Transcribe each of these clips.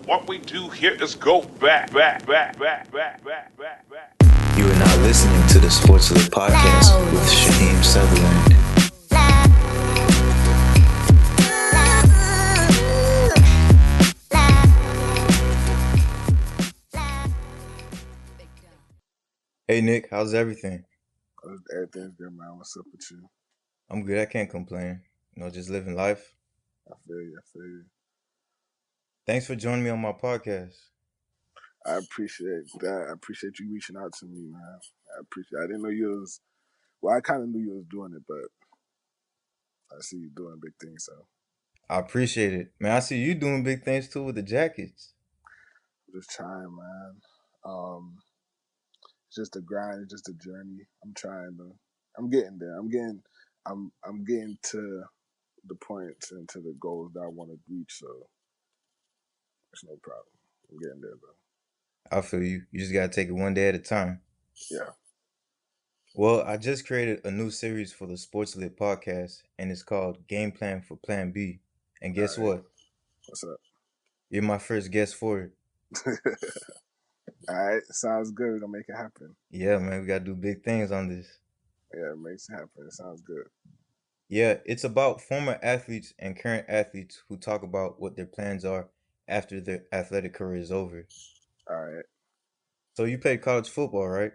What we do here is go back. You are now listening to the SportsLit Podcast with Shaheem Sutherland. Hey Nick, how's everything? Everything's good, man. What's up with you? I'm good, I can't complain. Just living life. I feel you. Thanks for joining me on my podcast. I appreciate that. I appreciate you reaching out to me, man. I didn't know you was, well, I kind of knew you was doing it, but I see you doing big things, so. I appreciate it. Man, I see you doing big things too with the jackets. Just trying, man. It's just a grind, it's just a journey. I'm getting there. I'm getting to the points and to the goals that I want to reach, so it's no problem. I'm getting there, though. I feel you. You just gotta take it one day at a time. Yeah. Well, I just created a new series for the SportsLit Podcast, and it's called Game Plan for Plan B. And guess what? What's up? You're my first guest for it. All right, sounds good. We're gonna make it happen. Yeah, man, we gotta do big things on this. Yeah, it makes it happen. It sounds good. Yeah, it's about former athletes and current athletes who talk about what their plans are after their athletic career is over. All right. So you played college football, right?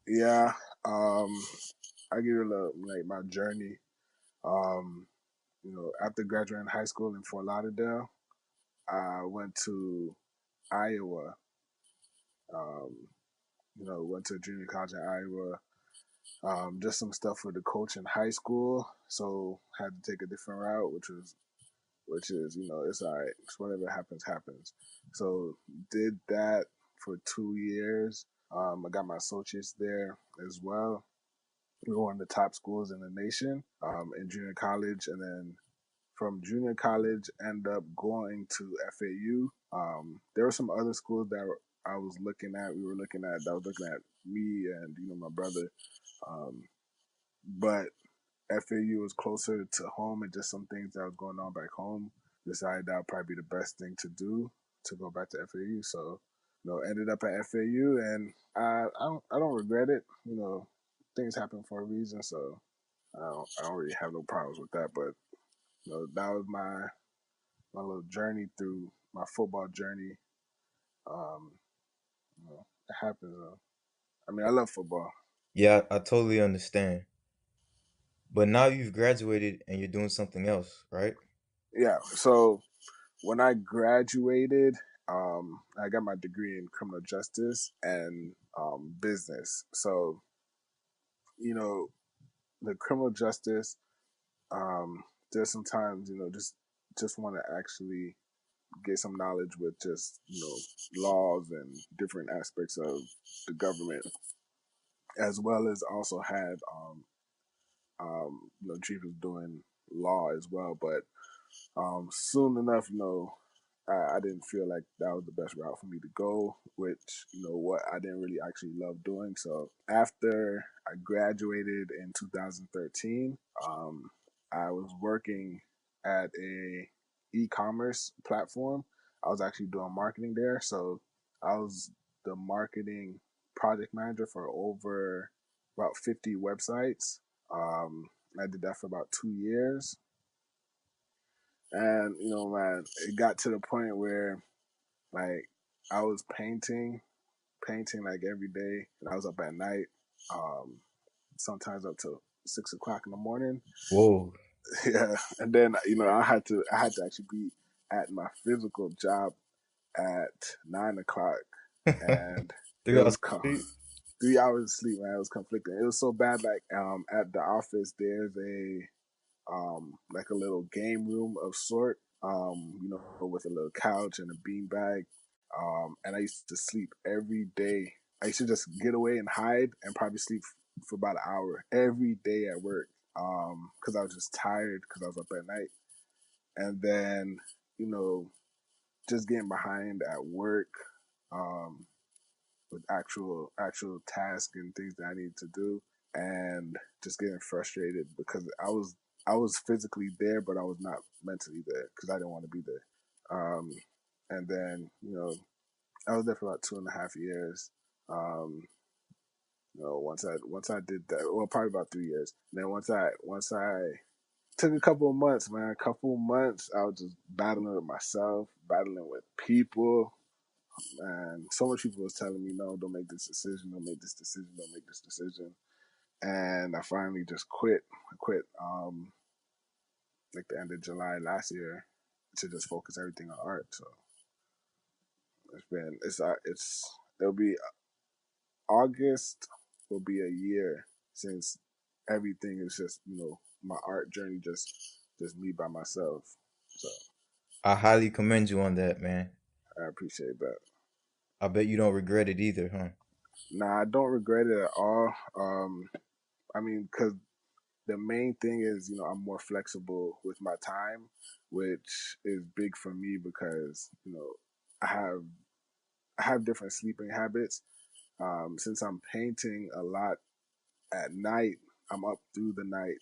Yeah. I give you a little like my journey. After graduating high school in Fort Lauderdale, I went to Iowa. Went to junior college in Iowa. Just some stuff for the coach in high school, so had to take a different route, which is it's all right. It's whatever happens. So did that for 2 years. I got my associates there as well. We were one of the top schools in the nation in junior college, and then from junior college, end up going to FAU. There were some other schools that I was looking at. We were looking at that was looking at me and my brother, but FAU was closer to home, and just some things that was going on back home. Decided that would probably be the best thing to do to go back to FAU. So, ended up at FAU, and I don't regret it. Things happen for a reason, so I don't really have no problems with that. But that was my little journey through my football journey. Um, it happens. I mean, I love football. Yeah, I totally understand. But now you've graduated and you're doing something else, right? Yeah. So when I graduated, I got my degree in criminal justice and business. So, the criminal justice, there's sometimes, just want to actually get some knowledge with just, laws and different aspects of the government, as well as also had, Chief was doing law as well. But soon enough, I didn't feel like that was the best route for me to go, which, what I didn't really actually love doing. So after I graduated in 2013, I was working at a e-commerce platform. I was actually doing marketing there. So I was the marketing project manager for over about 50 websites. I did that for about 2 years. And, man, it got to the point where, like, I was painting like every day, and I was up at night, sometimes up to 6 o'clock in the morning. Whoa. Yeah, and then I had to actually be at my physical job at 9 o'clock, and it 3 hours was of sleep? 3 hours of sleep, man. It was conflicting. It was so bad. Like at the office, there's like a little game room of sort, with a little couch and a beanbag. And I used to sleep every day. I used to just get away and hide and probably sleep for about an hour every day at work. Because I was just tired because I was up at night. And then, you know, just getting behind at work, with actual tasks and things that I needed to do, and just getting frustrated because I was physically there, but I was not mentally there because I didn't want to be there. And then, I was there for about 2.5 years. Once I did that, well, probably about 3 years. And then once I took a couple of months, man, I was just battling with myself, battling with people. And so much people was telling me, no, don't make this decision, don't make this decision, don't make this decision. And I finally just quit. I quit like the end of July last year to just focus everything on art. So it'll be August will be a year since everything is just, my art journey just me by myself. So I highly commend you on that, man. I appreciate that. I bet you don't regret it either, huh? Nah, I don't regret it at all. I mean, because the main thing is, I'm more flexible with my time, which is big for me because, I have I have different sleeping habits. Since I'm painting a lot at night, I'm up through the night.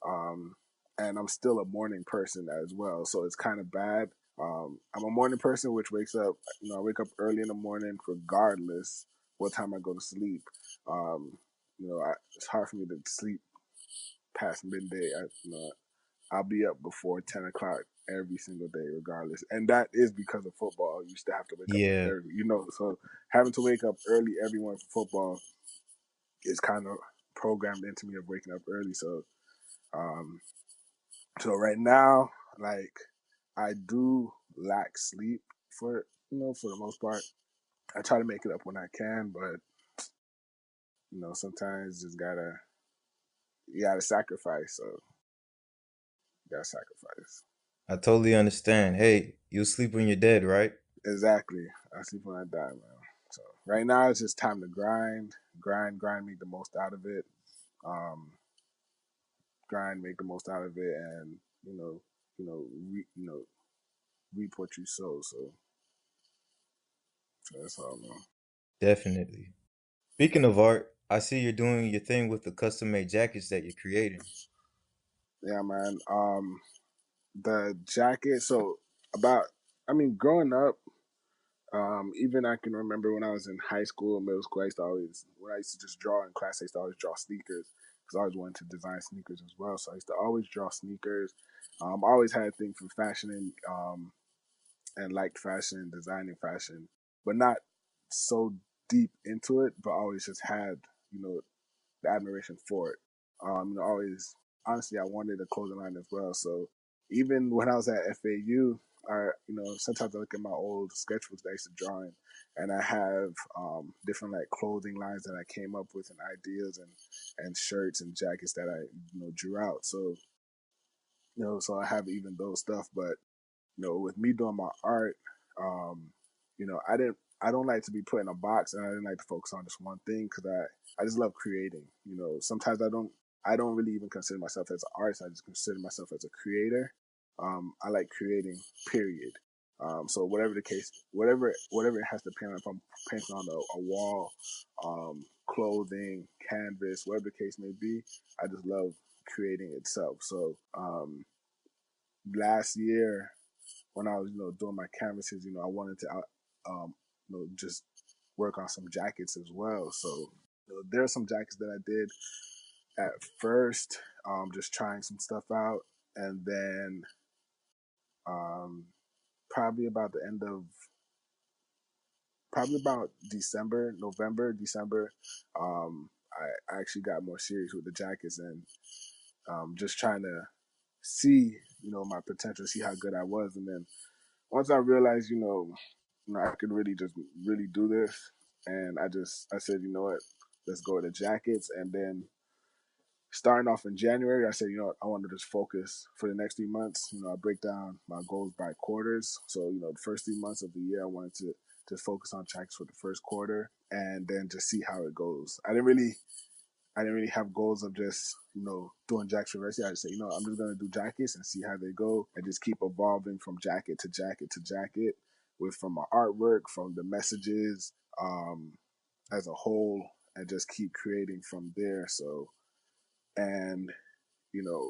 Um, and I'm still a morning person as well, so it's kind of bad. I'm a morning person, which wakes up. I wake up early in the morning, regardless what time I go to sleep. It's hard for me to sleep past midday. I'll be up before 10 o'clock every single day, regardless, and that is because of football. You still have to wake up Yeah, early, so having to wake up early every morning for football is kind of programmed into me of waking up early. Um, So right now, like I do lack sleep for the most part. I try to make it up when I can, but sometimes you gotta sacrifice. So you gotta sacrifice. I totally understand. Hey, you sleep when you're dead, right? Exactly. I sleep when I die, man. So right now it's just time to grind, make the most out of it. Um, Grind, make the most out of it, and you know, reap what you sow. So that's all, man. Definitely. Speaking of art, I see you're doing your thing with the custom made jackets that you're creating. Yeah, man. The jacket. So about, I mean, growing up, even I can remember when I was in high school and middle school, when I used to just draw in class, I used to always draw sneakers because I always wanted to design sneakers as well. So I used to always draw sneakers. I always had a thing for fashion and liked fashion, designing fashion, but not so deep into it, but always just had, the admiration for it. Always, honestly, I wanted a clothing line as well. So even when I was at FAU, sometimes I look at my old sketchbooks that I used to draw in, and I have different like clothing lines that I came up with and ideas and shirts and jackets that I drew out. So so I have even those stuff, but with me doing my art, um, I don't like to be put in a box, and I didn't like to focus on just one thing because I just love creating. Sometimes I don't really even consider myself as an artist. I just consider myself as a creator. I like creating, period. So whatever the case, whatever it has to paint on, if I'm painting on a wall, clothing, canvas, whatever the case may be, I just love creating itself. So last year when I was, doing my canvases, I wanted to, just work on some jackets as well. So there are some jackets that I did at first, just trying some stuff out, and then um, probably about the end of, probably about December, I actually got more serious with the jackets and just trying to see, my potential, see how good I was, and then once I realized, I could really just really do this. And I said, you know what, let's go with the jackets. And then starting off in January, I said, I want to just focus for the next 3 months. I break down my goals by quarters. So, the first 3 months of the year, I wanted to just focus on jackets for the first quarter and then just see how it goes. I didn't really have goals of just, doing jackets for the rest of the year. I just say, I'm just going to do jackets and see how they go and just keep evolving from jacket to jacket to jacket from my artwork, from the messages as a whole, and just keep creating from there. So, and, you know,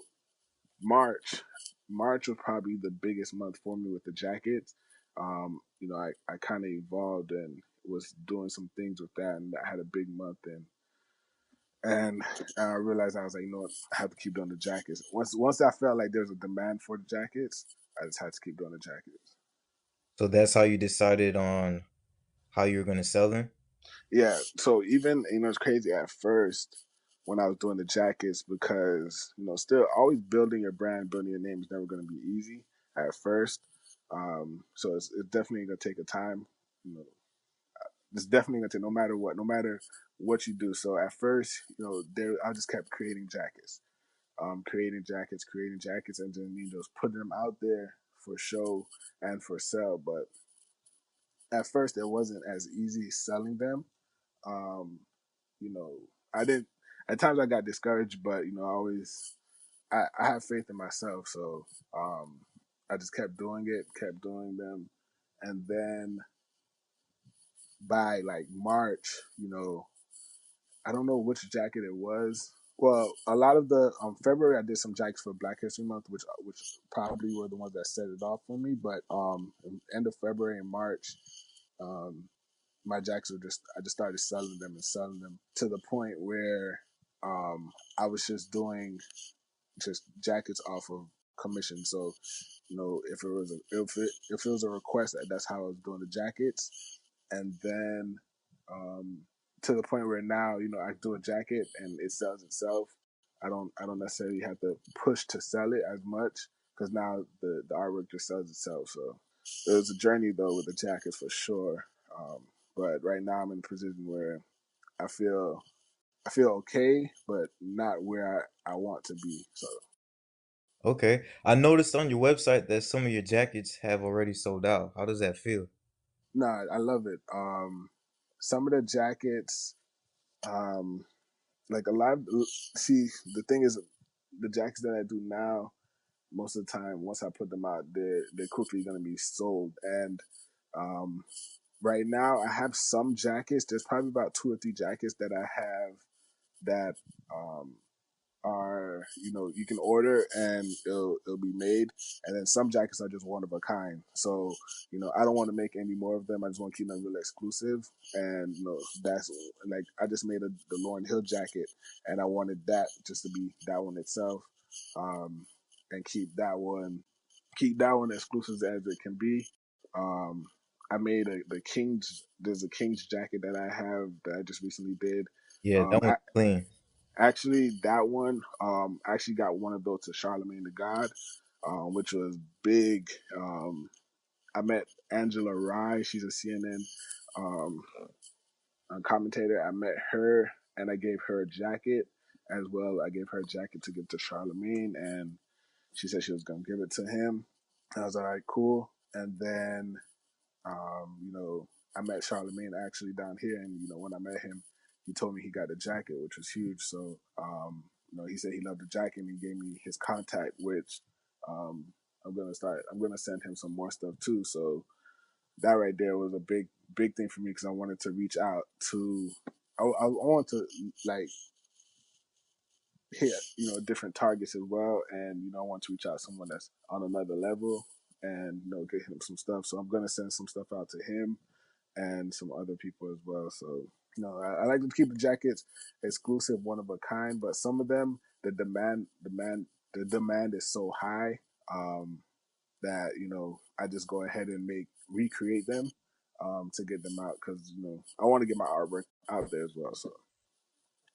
March, March was probably the biggest month for me with the jackets. I kind of evolved and was doing some things with that, and I had a big month, and I realized I was like, I have to keep doing the jackets. Once I felt like there was a demand for the jackets, I just had to keep doing the jackets. So that's how you decided on how you're gonna sell them? Yeah. So even it's crazy at first when I was doing the jackets because still always building your brand, building your name is never going to be easy at first. So it's definitely going to take a time. You know, it's definitely going to take no matter what you do. So at first, there I just kept creating jackets, and then just putting them out there for show and for sale. But at first, it wasn't as easy selling them. Um, I didn't. At times, I got discouraged, but I have faith in myself, so I just kept doing it, kept doing them, and then by like March, I don't know which jacket it was. Well, a lot of the February I did some jackets for Black History Month, which probably were the ones that set it off for me. But end of February and March, um, my jackets were I just started selling them to the point where I was just doing just jackets off of commission. So if it was a request, that's how I was doing the jackets, and then um, to the point where now I do a jacket and it sells itself. I don't necessarily have to push to sell it as much because now the artwork just sells itself. So it was a journey though with the jackets for sure. But right now I'm in a position where I feel okay, but not where I want to be. So Okay. I noticed on your website that some of your jackets have already sold out. How does that feel? no, I love it. Some of the jackets, like a lot. See, the thing is, the jackets that I do now, most of the time, once I put them out, they're quickly going to be sold. And um, right now, I have some jackets. There's probably about 2 or 3 jackets that I have that um, are you can order and it'll be made, and then some jackets are just one of a kind. So I don't want to make any more of them. I just want to keep them really exclusive, and that's like I just made the Lauryn Hill jacket, and I wanted that just to be that one itself, and keep that one exclusive as it can be. um I made there's a King's jacket that I have that I just recently did. Yeah, um that one's clean. Actually, that one, I actually got one of those to Charlemagne the God, which was big. I met Angela Rye. She's a CNN um, commentator. I met her and I gave her a jacket as well. I gave her a jacket to give to Charlemagne, and she said she was going to give it to him. I was all right, cool. And then I met Charlemagne actually down here, and when I met him, he told me he got the jacket, which was huge. So, he said he loved the jacket, and he gave me his contact, which um, I'm gonna send him some more stuff too. So that right there was a big thing for me because I wanted to reach out to, I want to like hit different targets as well, and I want to reach out to someone that's on another level, and get him some stuff. So I'm gonna send some stuff out to him and some other people as well. So, I like to keep the jackets exclusive, one of a kind, but some of them, the demand is so high that I just go ahead and recreate them to get them out because I want to get my artwork out there as well. So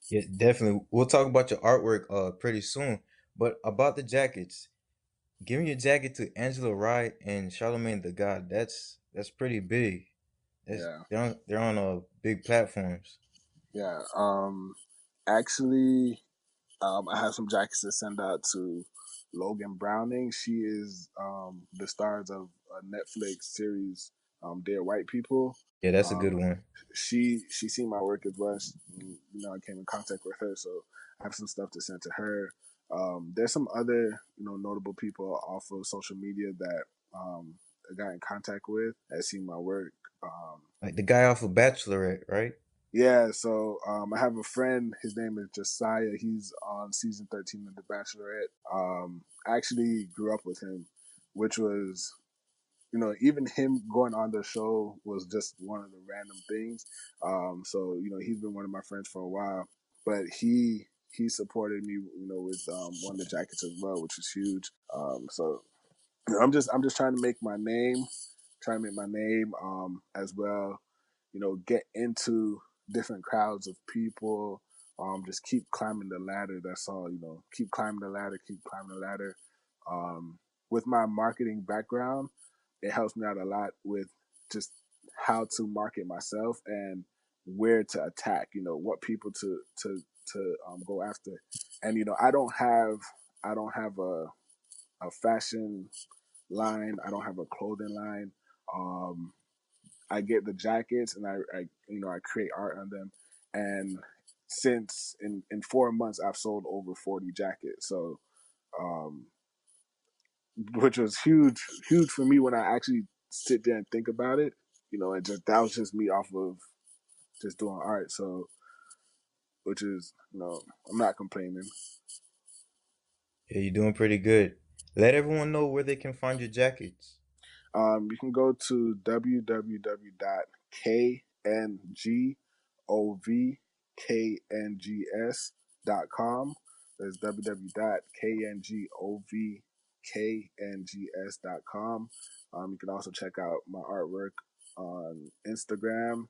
Yeah, definitely. We'll talk about your artwork pretty soon. But about the jackets, giving your jacket to Angela Wright and Charlemagne the God, that's pretty big. yeah, They're on big platforms. yeah. Actually, I have some jackets to send out to Logan Browning. She is the stars of a Netflix series, Dear White People. Yeah, that's a good Um, one. she seen my work as well. I came in contact with her, so I have some stuff to send to her. There's some other notable people off of social media that I got in contact with that seen my work. Like the guy off of Bachelorette, right? Yeah, so I have a friend. His name is Josiah. He's on season 13 of The Bachelorette. I actually grew up with him, which was even him going on the show was just one of the random things. So he's been one of my friends for a while, but he supported me, with one of the jackets as well, which is huge. So I'm just trying to make my name, as well. Get into different crowds of people. Just keep climbing the ladder. That's all. Keep climbing the ladder. Keep climbing the ladder. With my marketing background, it helps me out a lot with just how to market myself and where to attack. What people to go after. And I don't have a fashion line. I don't have a clothing line. I get the jackets and I create art on them. And since in 4 months, I've sold over 40 jackets. So, um, which was huge for me when I actually sit there and think about it. And just that was just me off of just doing art. So, which is, I'm not complaining. Yeah, you're doing pretty good. Let everyone know where they can find your jackets. You can go to www.kngovkngs.com. That's www.kngovkngs.com. You can also check out my artwork on Instagram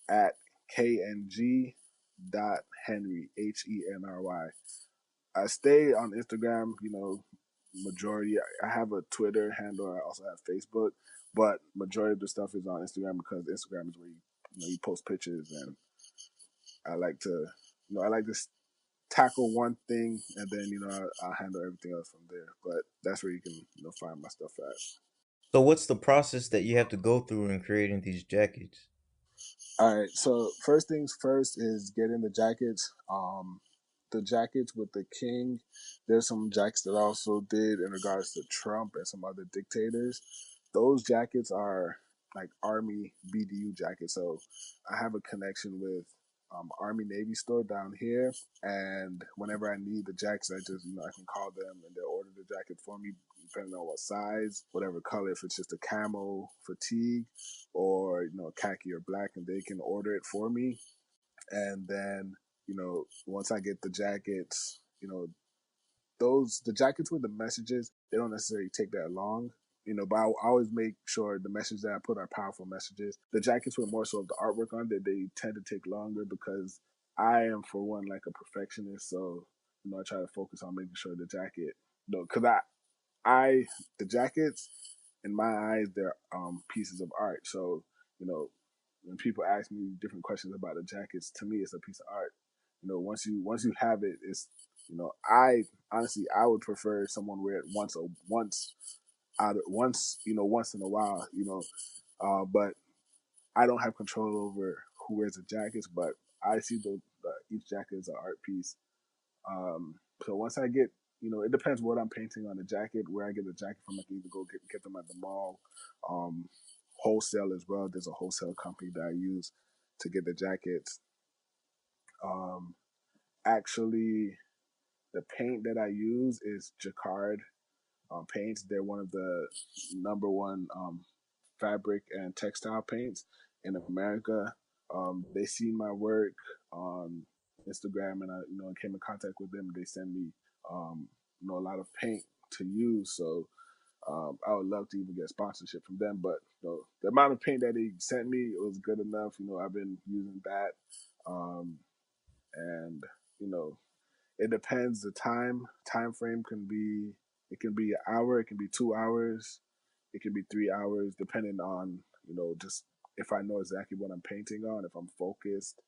at kng.henry, Henry. I stay on Instagram, majority. I have a Twitter handle. I also have Facebook, but majority of the stuff is on Instagram because Instagram is where you post pictures, and I like to, tackle one thing, and then I'll handle everything else from there. But that's where you can find my stuff at. So, what's the process that you have to go through in creating these jackets? All right. So first things first is getting the jackets. The jackets with the king. There's some jackets that I also did in regards to Trump and some other dictators. Those jackets are like Army BDU jackets. So I have a connection with Army Navy store down here, and whenever I need the jackets, I just I can call them and they'll order the jacket for me, depending on what size, whatever color. If it's just a camo fatigue or khaki or black, and they can order it for me. And then once I get the jackets, the jackets with the messages, they don't necessarily take that long. But I always make sure the messages that I put are powerful messages. The jackets with more so of the artwork on it, they tend to take longer because I am, for one, like a perfectionist. So I try to focus on making sure the jacket, because I the jackets in my eyes, they're pieces of art. So you know when people ask me different questions about the jackets, to me it's a piece of art. Once you have it, it's I honestly I would prefer someone wear it once in a while. But I don't have control over who wears the jackets, but I see each jacket as an art piece. So once I get, it depends what I'm painting on the jacket, where I get the jacket from. I can either go get them at the mall, um, wholesale as well. There's a wholesale company that I use to get the jackets. Um, Actually, the paint that I use is Jacquard paints. They're one of the number one fabric and textile paints in America. They see my work on Instagram, and I came in contact with them. They send me a lot of paint to use. So I would love to even get sponsorship from them. But the amount of paint that they sent me was good enough. I've been using that, and you know it depends. The time frame can be, it can be an hour, it can be 2 hours, it can be 3 hours, depending on just if I know exactly what I'm painting on, if I'm focused,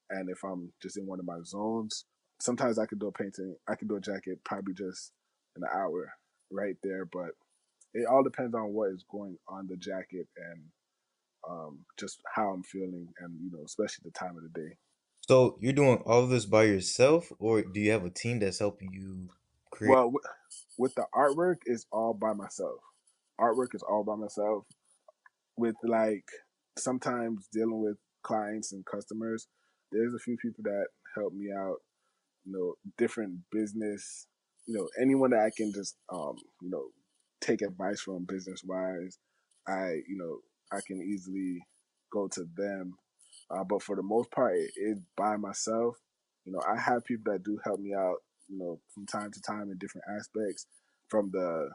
and if I'm just in one of my zones. Sometimes I could do a jacket probably just in an hour right there, but it all depends on what is going on the jacket and just how I'm feeling, and especially the time of the day. So, you're doing all of this by yourself, or do you have a team that's helping you create? Well, with the artwork, it's all by myself. Artwork is all by myself. With like sometimes dealing with clients and customers, there's a few people that help me out. Different business. Anyone that I can just take advice from business wise. I can easily go to them. But for the most part, it is by myself. I have people that do help me out, from time to time in different aspects from the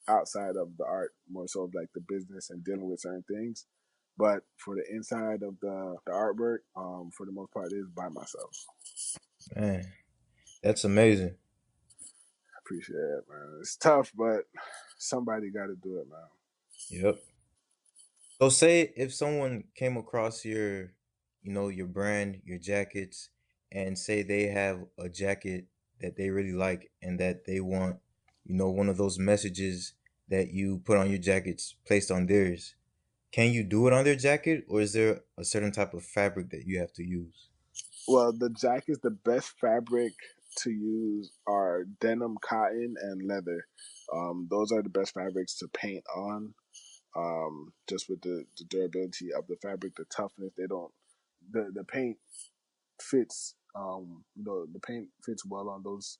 outside of the art, more so of like the business and dealing with certain things. But for the inside of the artwork, for the most part, it is by myself. Man, that's amazing. Appreciate it, man. It's tough, but somebody got to do it, man. Yep. So say if someone came across your brand, your jackets, and say they have a jacket that they really like and that they want, one of those messages that you put on your jackets placed on theirs. Can you do it on their jacket, or is there a certain type of fabric that you have to use? Well, the jackets, the best fabric to use are denim, cotton, and leather. Those are the best fabrics to paint on. Just with the durability of the fabric, the toughness, the paint fits. The paint fits well on those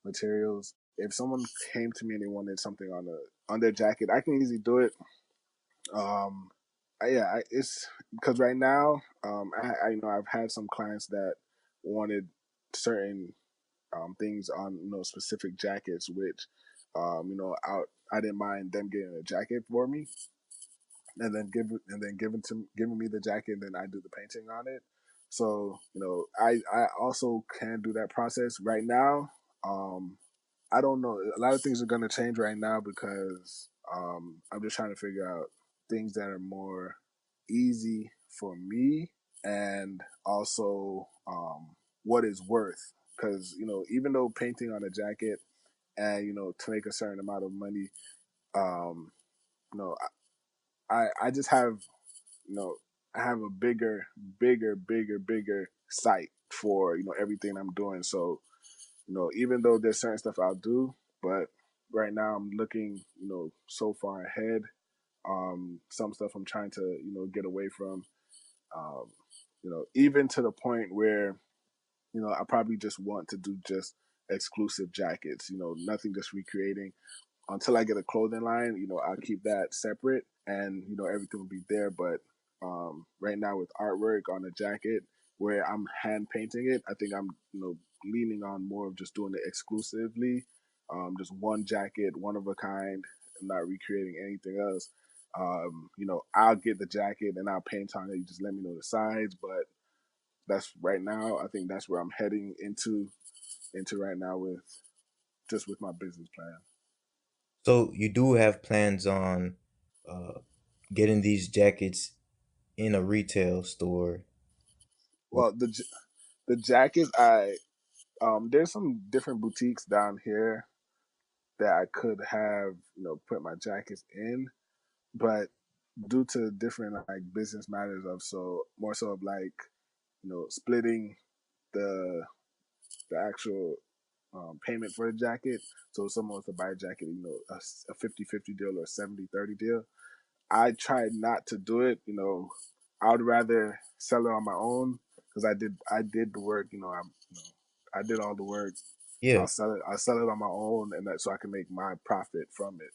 materials. If someone came to me and they wanted something on their jacket, I can easily do it. Um, it's because right now, I've had some clients that wanted certain things on specific jackets, which I didn't mind them getting a jacket for me, and then giving me the jacket, and then I do the painting on it. So I also can do that process right now. Um, I don't know. A lot of things are going to change right now because I'm just trying to figure out things that are more easy for me, and also what is worth. Because even though painting on a jacket and to make a certain amount of money, um, you know, I just have you know I have a bigger sight for everything I'm doing. So even though there's certain stuff I'll do, but right now I'm looking, so far ahead. Some stuff I'm trying to, get away from. Um, even to the point where, I probably just want to do just exclusive jackets. Nothing just recreating until I get a clothing line. I'll keep that separate, and everything will be there. But right now with artwork on a jacket where I'm hand painting it, I think I'm leaning on more of just doing it exclusively, just one jacket, one of a kind, and not recreating anything else. I'll get the jacket and I'll paint on it. You just let me know the size, but that's right now. I think that's where I'm heading into right now with my business plan. So you do have plans on uh, getting these jackets in a retail store. Well, the jackets, there's some different boutiques down here that I could have put my jackets in, but due to different like business matters of so more so of like splitting the the actual payment for the jacket. So if someone wants to buy a jacket, a 50-50 deal or a 70-30 deal, I tried not to do it. I would rather sell it on my own because I did the work. I did all the work. Yeah. I'll sell it on my own, and that so I can make my profit from it.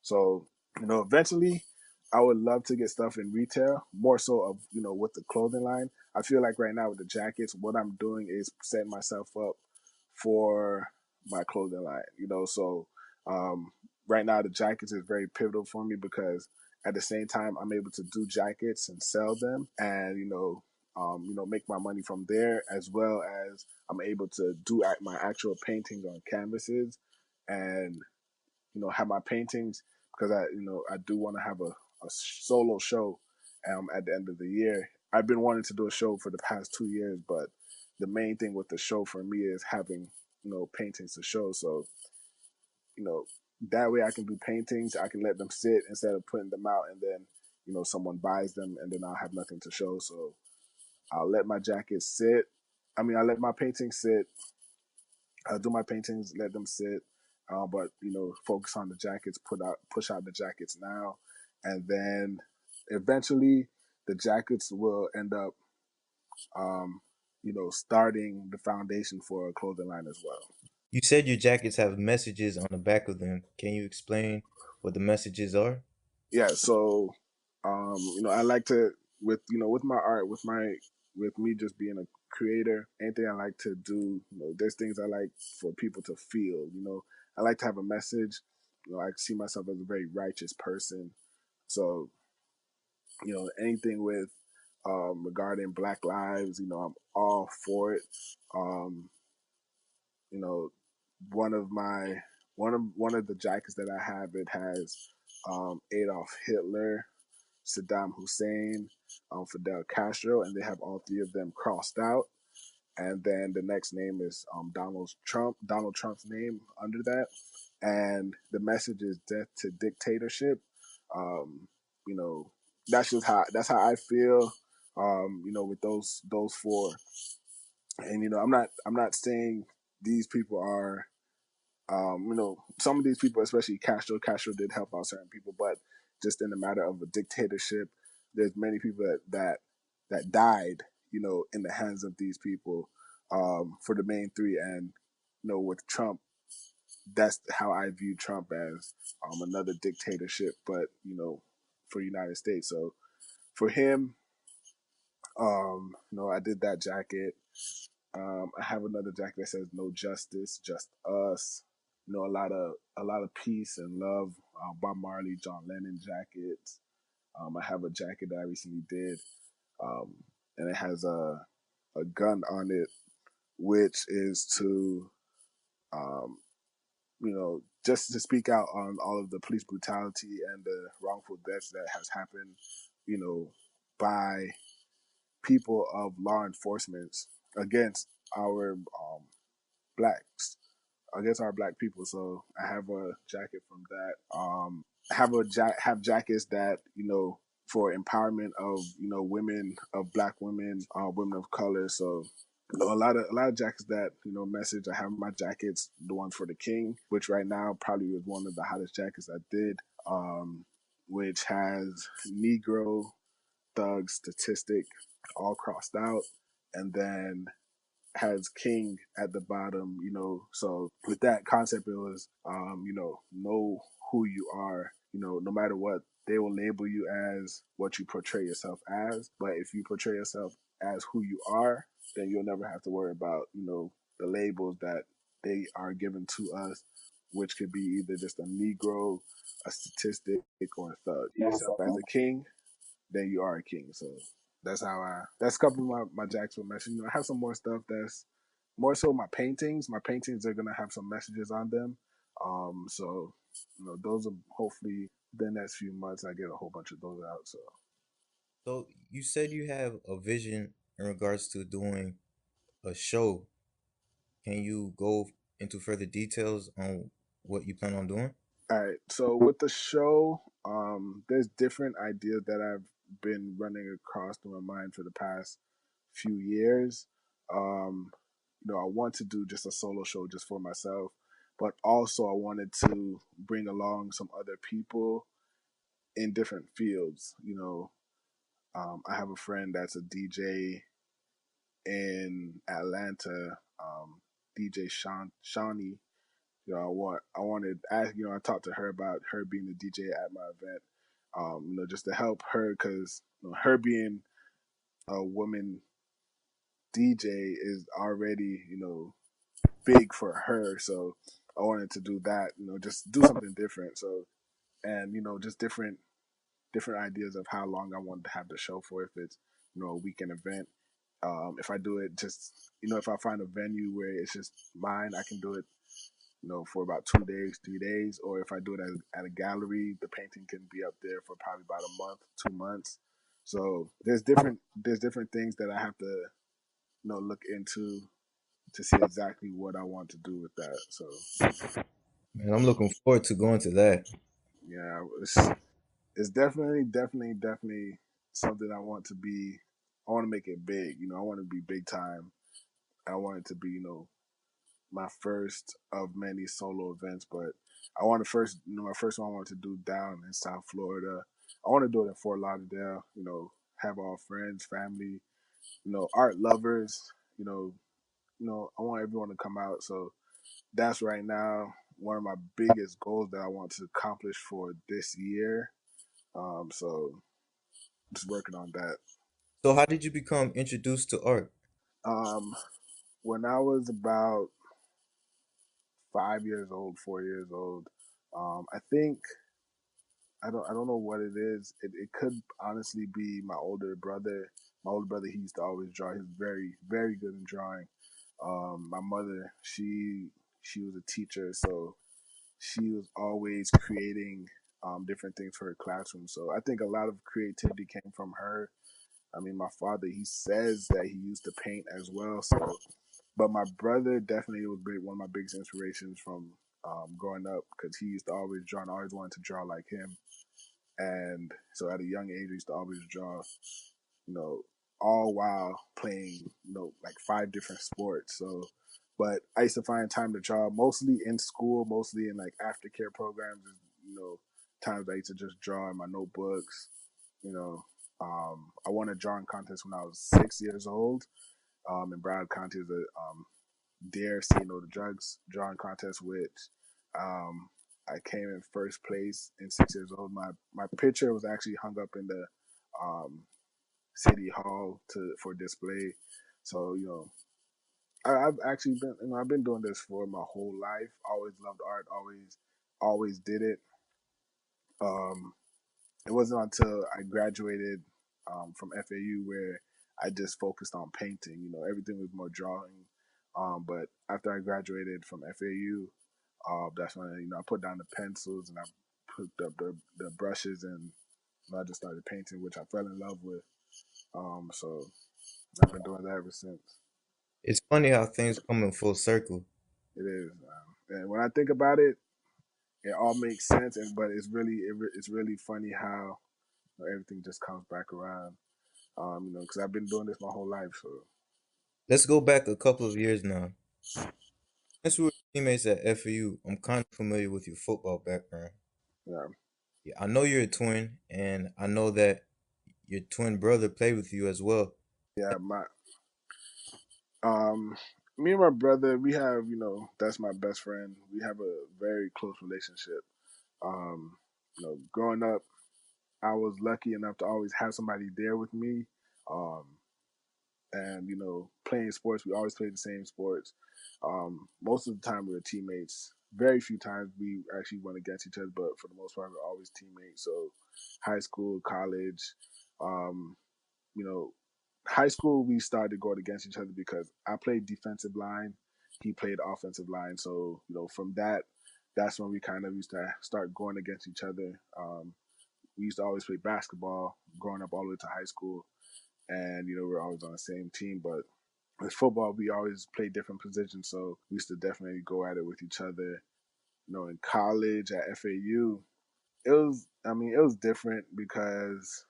So eventually, I would love to get stuff in retail, more so of with the clothing line. I feel like right now with the jackets, what I'm doing is setting myself up for my clothing line. So um, right now the jackets is very pivotal for me because at the same time I'm able to do jackets and sell them, and make my money from there, as well as I'm able to do my actual paintings on canvases, and have my paintings because I do want to have a solo show at the end of the year. I've been wanting to do a show for the past 2 years, but the main thing with the show for me is having paintings to show. So you know that way I can do paintings. I can let them sit instead of putting them out, and then someone buys them, and then I'll have nothing to show. So I'll let my jackets sit. I let my paintings sit. I'll do my paintings, let them sit, but focus on the jackets. Push out the jackets now, and then eventually the jackets will end up, starting the foundation for a clothing line as well. You said your jackets have messages on the back of them. Can you explain what the messages are? yeah, so I like to with my art, with me just being a creator, anything I like to do, there's things I like for people to feel. I like to have a message. I see myself as a very righteous person. So, anything with regarding Black lives, I'm all for it. Um, you know, one of the jackets that I have, it has Adolf Hitler, Saddam Hussein, Fidel Castro, and they have all three of them crossed out. And then the next name is Donald Trump, Donald Trump's name under that. And the message is death to dictatorship. Um, you know, that's how I feel. With those four. And I'm not saying these people are some of these people, especially Castro did help out certain people, but just in the matter of a dictatorship, there's many people that died, in the hands of these people, for the main three. And, with Trump, that's how I view Trump, as another dictatorship, but, for the United States. So for him, I did that jacket. I have another jacket that says "No Justice, Just Us." A lot of peace and love. Bob Marley, John Lennon jackets. I have a jacket that I recently did, um, and it has a gun on it, which is to, um, just to speak out on all of the police brutality and the wrongful deaths that has happened, by people of law enforcement against our blacks, against our black people. So I have a jacket from that. I have jackets that for empowerment of women, of black women, women of color. So a lot of jackets that message. I have my jackets, the one for the king, which right now probably is one of the hottest jackets I did. Which has Negro thug statistic all crossed out, and then has king at the bottom. So with that concept, it was know who you are. No matter what, they will label you as what you portray yourself as. But if you portray yourself as who you are, then you'll never have to worry about the labels that they are given to us, which could be either just a Negro, a statistic, or a thug. Yourself as a king, then you are a king. So that's a couple of my jacks with message. I have some more stuff that's more so my paintings. My paintings are gonna have some messages on them. So those are hopefully the next few months I get a whole bunch of those out. So So you said you have a vision in regards to doing a show. Can you go into further details on what you plan on doing? all right. So with the show, there's different ideas that I've been running across through my mind for the past few years. Um, I want to do just a solo show just for myself, but also I wanted to bring along some other people in different fields. I have a friend that's a DJ in Atlanta, DJ Shawnee. I talked to her about her being the DJ at my event. Just to help her, because her being a woman DJ is already big for her. So I wanted to do that. Just do something different. So, and just different ideas of how long I wanted to have the show for. If it's a weekend event, if I do it just if I find a venue where it's just mine, I can do it for about 2 days, 3 days. Or if I do it at a gallery, the painting can be up there for probably about a month, 2 months. So there's different things that I have to look into to see exactly what I want to do with that. So Man, I'm looking forward to going to that. yeah, it's definitely something I want to be. I want to make it big. I want to be big time. I want it to be my first of many solo events. But I want to first my first one I want to do down in South Florida. I want to do it in Fort Lauderdale. Have all friends, family, art lovers. You know, I want everyone to come out. So that's right now one of my biggest goals that I want to accomplish for this year. So just working on that. So how did you become introduced to art? Um, when I was about 5 years old, 4 years old, I think I don't know what it is. It could honestly be my older brother. My older brother, he used to always draw. He's very very good in drawing. My mother, she was a teacher, so she was always creating different things for her classroom. So I think a lot of creativity came from her. I mean, my father, he says that he used to paint as well. So, but my brother definitely was one of my biggest inspirations from growing up because he used to always draw and I always wanted to draw like him. And so at a young age, I used to always draw, you know, all while playing, like 5 different sports. So, but I used to find time to draw mostly in school, mostly in like aftercare programs, times I used to just draw in my notebooks, you know. I won a drawing contest when I was 6 years old in Broward County, the Dare Say No to Drugs drawing contest, which um, I came in first place in 6 years old. My picture was actually hung up in the um, city hall for display. So I've actually been I've been doing this for my whole life. Always loved art. Always did it. Um, it wasn't until I graduated from FAU where I just focused on painting. Everything was more drawing. But after I graduated from FAU, that's when I put down the pencils and I put up the brushes and I just started painting, which I fell in love with. So I've been doing that ever since. It's funny how things come in full circle. It is, and when I think about it, it all makes sense. But it's really funny how everything just comes back around. Because I've been doing this my whole life. So Let's go back a couple of years now. Since we were teammates at FAU, I'm kind of familiar with your football background. yeah, Yeah, I know you're a twin, and I know that your twin brother played with you as well. yeah. Um, me and my brother, we have that's my best friend. We have a very close relationship. Um, growing up, I was lucky enough to always have somebody there with me. Um, and playing sports, we always played the same sports. Most of the time we were teammates. Very few times we actually went against each other, but for the most part we were always teammates. So high school, college, um, you know, high school we started going against each other because I played defensive line, he played offensive line. So from that's when we kind of used to start going against each other. We used to always play basketball growing up all the way to high school, and we were always on the same team. But with football, we always played different positions, so we used to definitely go at it with each other. In college at FAU, it was different because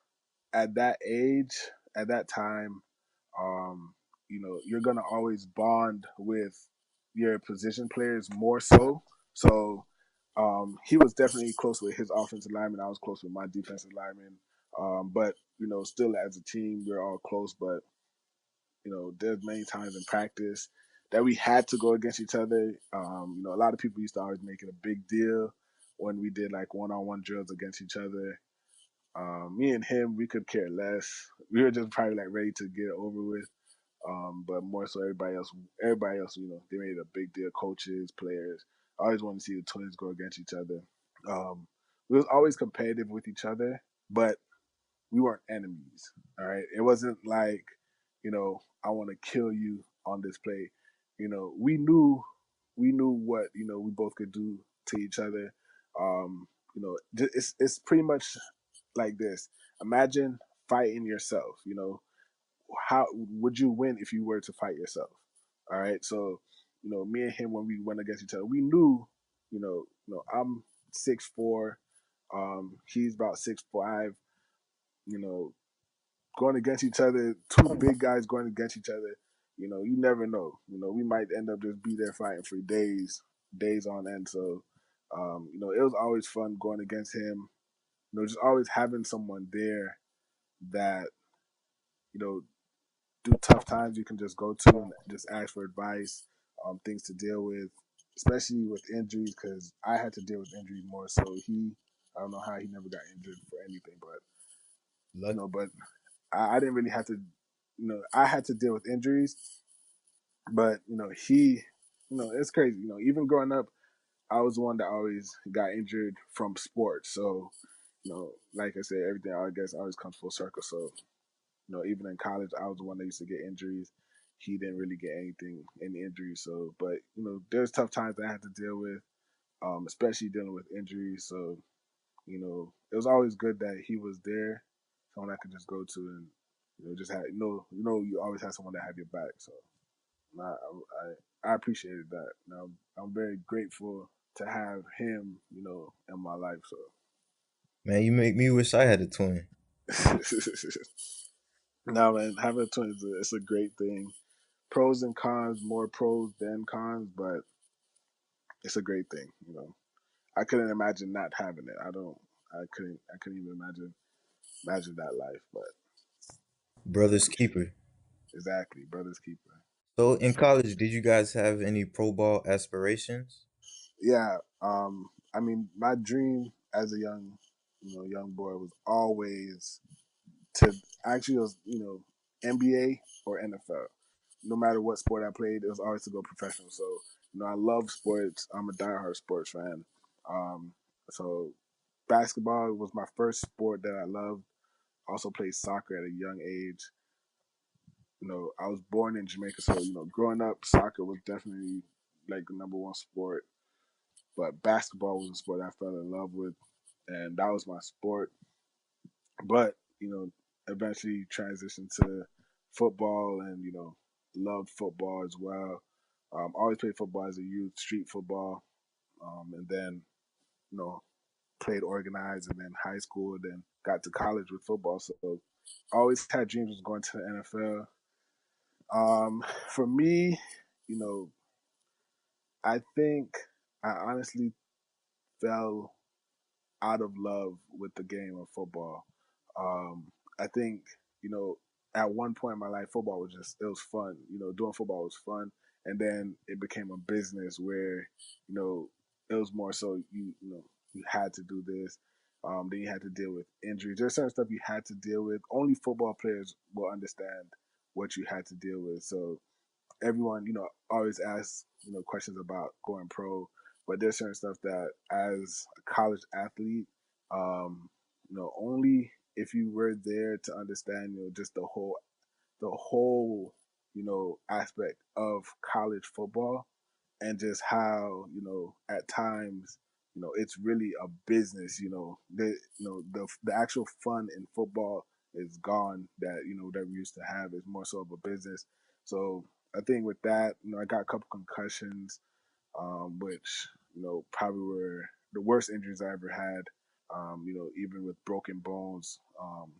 at that age, at that time, um, you're gonna always bond with your position players more so. So he was definitely close with his offensive lineman. I was close with my defensive lineman. But still as a team, we're all close. But there's many times in practice that we had to go against each other. A lot of people used to always make it a big deal when we did like one-on-one drills against each other. Me and him, we could care less. We were just probably like ready to get it over with. But more so everybody else, they made it a big deal. Coaches, players, I always want to see the twins go against each other. Um, we was always competitive with each other, but we weren't enemies. All right, it wasn't like I want to kill you on this play. We knew what we both could do to each other. It's pretty much like this. Imagine fighting yourself. How would you win if you were to fight yourself? All right, so me and him when we went against each other, we knew, I'm 6'4", he's about 6'5", you know, going against each other, two big guys going against each other, you never know. We might end up just be there fighting for days on end. So, it was always fun going against him. Just always having someone there that, you know, do tough times you can just go to and just ask for advice, things to deal with, especially with injuries, because I had to deal with injuries more so. He I don't know how he never got injured for anything, but Luck. but I didn't really have to. I had to deal with injuries, but he, it's crazy. Even growing up, I was the one that always got injured from sports. So, like I said, everything I guess always comes full circle. So, even in college, I was the one that used to get injuries. He didn't really get any injuries. So, but there's tough times that I had to deal with, especially dealing with injuries. So, it was always good that he was there, someone I could just go to and just have you always have someone that have your back. So, I appreciated that. Now I'm very grateful to have him, in my life. Man, you make me wish I had a twin. So, now, man, having a twin it's a great thing. Pros and cons, more pros than cons, but it's a great thing. I couldn't imagine not having it. I couldn't even imagine that life. But Brother's keeper. exactly, brother's keeper. So in college, did you guys have any pro ball aspirations? Yeah. I mean, my dream as a young boy was always to actually it was NBA or NFL. No matter what sport I played, it was always to go professional. So I love sports. I'm a diehard sports fan. Um, so basketball was my first sport that I loved. Also played soccer at a young age. I was born in Jamaica, so growing up, soccer was definitely like the number one sport. But basketball was a sport I fell in love with, and that was my sport. But eventually transitioned to football, and loved football as well. Always played football as a youth, street football, and then you know played organized, and then high school, and then got to college with football. So always had dreams of going to the NFL. For me, you know, I think I honestly fell out of love with the game of football. Um, I think, you know, at one point in my life, football was it was fun. Doing football was fun. And then it became a business where, it was more so you had to do this. Then you had to deal with injuries. There's certain stuff you had to deal with. Only football players will understand what you had to deal with. So everyone, always asks, questions about going pro, but there's certain stuff that as a college athlete, only if you were there to understand, just the whole, aspect of college football and just how, at times, it's really a business, the actual fun in football is gone that we used to have is more so of a business. So I think with that, I got a couple concussions, which, probably were the worst injuries I ever had. Even with broken bones,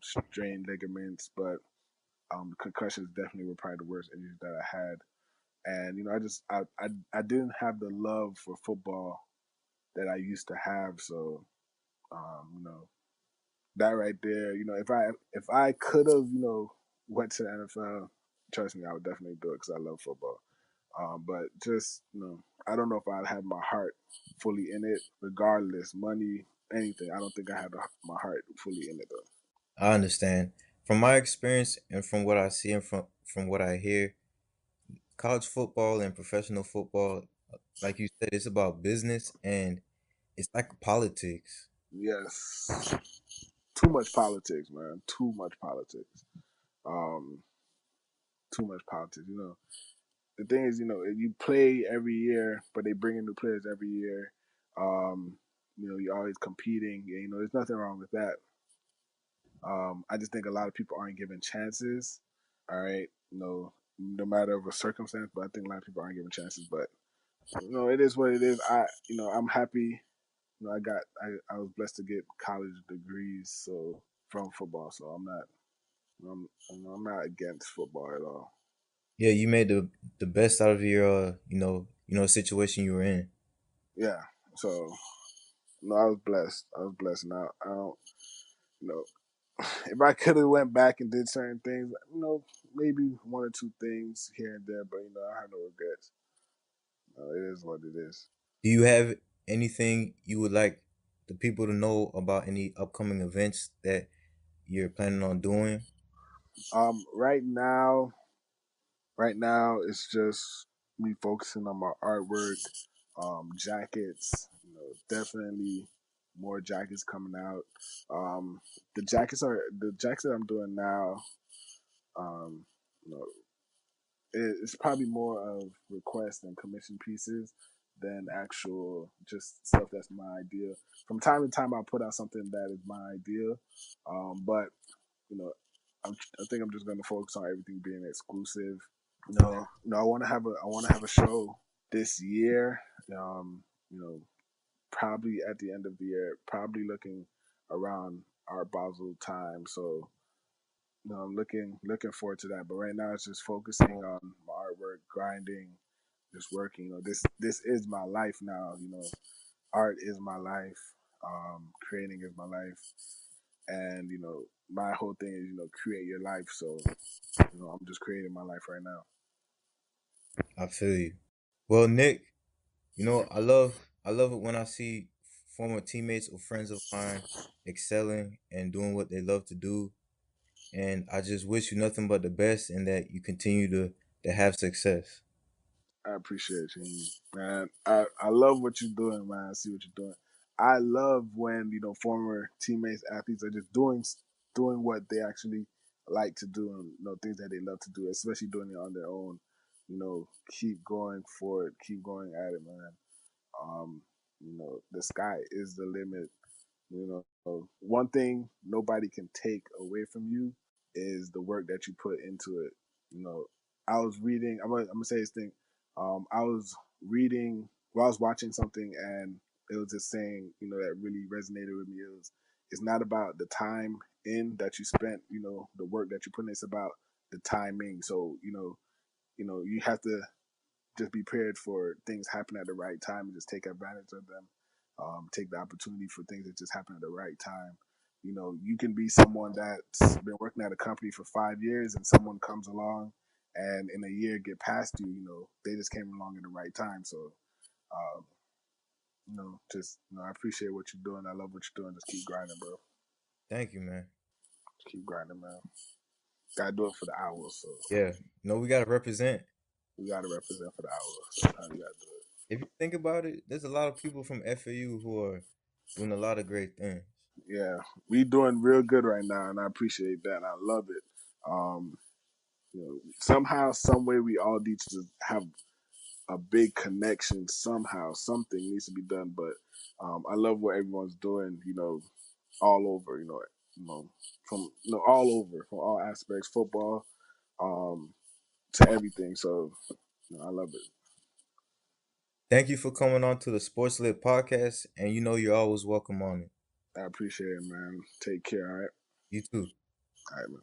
strained ligaments, but concussions definitely were probably the worst injuries that I had. And I didn't have the love for football that I used to have. So that right there, if I could have went to the NFL, trust me, I would definitely do it because I love football. But just I don't know if I'd have my heart fully in it, regardless, money, anything. I don't think I have my heart fully in it though. I understand. From my experience and from what I see and from what I hear, college football and professional football, like you said, it's about business and it's like politics. Yes, too much politics, man. Too much politics. Um, too much politics. The thing is, you play every year, but they bring in new players every year. Um, you're always competing. And, there's nothing wrong with that. I just think a lot of people aren't given chances. All right, no matter the circumstance, but I think a lot of people aren't given chances. But it is what it is. I'm happy. I was blessed to get college degrees, so from football. So I'm not against football at all. Yeah, you made the best out of your situation you were in. Yeah. So I was blessed. I was blessed. Now I don't, you know, if I could have went back and did certain things, maybe one or two things here and there, but I have no regrets. It is what it is. Do you have anything you would like the people to know about any upcoming events that you're planning on doing? Um, right now, right now it's just me focusing on my artwork, jackets. Definitely more jackets coming out. Um, the jackets that I'm doing now. Um, you know, it's probably more of request and commission pieces than actual just stuff that's my idea. From time to time, I'll put out something that is my idea, but you know, I think I'm just going to focus on everything being exclusive. I want to have a show this year. Um, you know, probably at the end of the year, probably looking around Art Basel time. So I'm looking forward to that. But right now, it's just focusing on my artwork, grinding, just working. This is my life now. Art is my life. Creating is my life, and my whole thing is create your life. So I'm just creating my life right now. I feel you. Well, Nick, I love it when I see former teammates or friends of mine excelling and doing what they love to do. And I just wish you nothing but the best and that you continue to have success. I appreciate you, man. I love what you're doing, man. I see what you're doing. I love when former teammates, athletes are just doing what they actually like to do, and things that they love to do, especially doing it on their own. Keep going for it, keep going at it, man. The sky is the limit. One thing nobody can take away from you is the work that you put into it. You know, I was reading. I'm gonna say this thing. I was reading. Well, I was watching something, and it was just saying, that really resonated with me. It's not about the time in that you spent. The work that you put in. It's about the timing. So you have to just be prepared for things happen at the right time and just take advantage of them. Take the opportunity for things that just happen at the right time. You can be someone that's been working at a company for 5 years and someone comes along and in a year get past you, they just came along at the right time. So, um, I appreciate what you're doing. I love what you're doing. Just keep grinding, bro. Thank you, man. Just keep grinding, man. Gotta do it for the hours. So Yeah. We gotta represent. we gotta represent for the hours. Sometimes you gotta do it. If you think about it, there's a lot of people from FAU who are doing a lot of great things. Yeah, we doing real good right now, and I appreciate that. And I love it. Um, somehow, some way, we all need to have a big connection. Somehow, something needs to be done. But I love what everyone's doing. All over. From all over, from all aspects, football, um, to everything. So I love it. Thank you for coming on to the SportsLit Podcast, and you're always welcome on it. I appreciate it, man. Take care. All right. You too. All right, man.